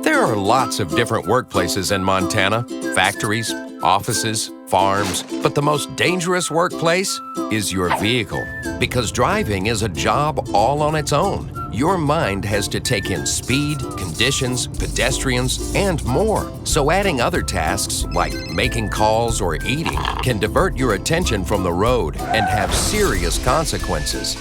There are lots of different workplaces in Montana, factories, offices, farms, but the most dangerous workplace is your vehicle. Because driving is a job all on its own. Your mind has to take in speed, conditions, pedestrians, and more. So adding other tasks like making calls or eating can divert your attention from the road and have serious consequences.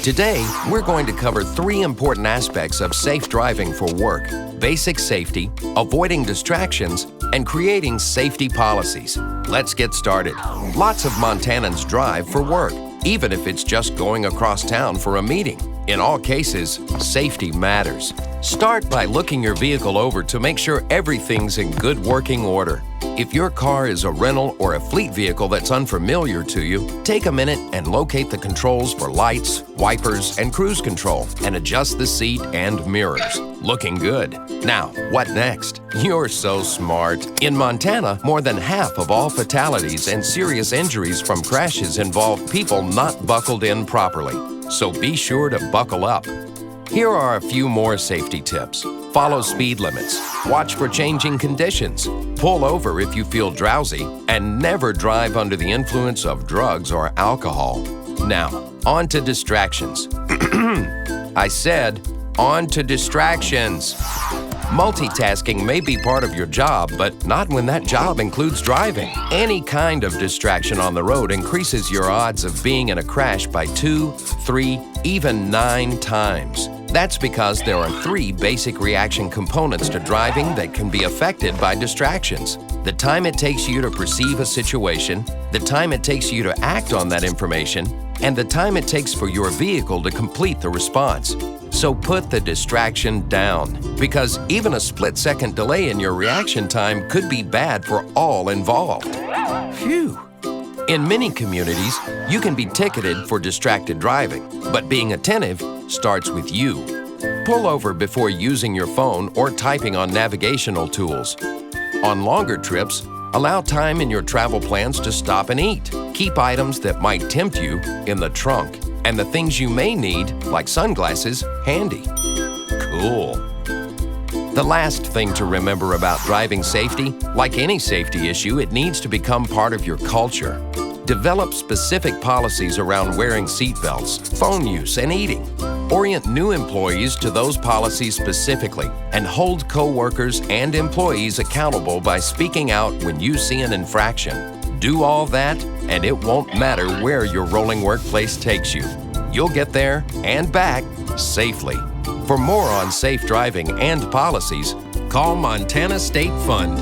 Today, we're going to cover 3 important aspects of safe driving for work: basic safety, avoiding distractions, and creating safety policies. Let's get started. Lots of Montanans drive for work, even if it's just going across town for a meeting. In all cases, safety matters. Start by looking your vehicle over to make sure everything's in good working order. If your car is a rental or a fleet vehicle that's unfamiliar to you, take a minute and locate the controls for lights, wipers, and cruise control, and adjust the seat and mirrors. Looking good. Now, what next? You're so smart. In Montana, more than half of all fatalities and serious injuries from crashes involve people not buckled in properly. So be sure to buckle up. Here are a few more safety tips. Follow speed limits. Watch for changing conditions. Pull over if you feel drowsy, and never drive under the influence of drugs or alcohol. Now, on to distractions. I said, on to distractions. Multitasking may be part of your job, but not when that job includes driving. Any kind of distraction on the road increases your odds of being in a crash by 2, 3, even 9 times. That's because there are 3 basic reaction components to driving that can be affected by distractions: the time it takes you to perceive a situation, the time it takes you to act on that information, and the time it takes for your vehicle to complete the response. So put the distraction down, because even a split-second delay in your reaction time could be bad for all involved. Phew! In many communities, you can be ticketed for distracted driving, but being attentive starts with you. Pull over before using your phone or typing on navigational tools. On longer trips, allow time in your travel plans to stop and eat. Keep items that might tempt you in the trunk, and the things you may need, like sunglasses, handy. Cool. The last thing to remember about driving safety, like any safety issue, it needs to become part of your culture. Develop specific policies around wearing seatbelts, phone use, and eating. Orient new employees to those policies specifically, and hold coworkers and employees accountable by speaking out when you see an infraction. Do all that, and it won't matter where your rolling workplace takes you. You'll get there and back safely. For more on safe driving and policies, call Montana State Fund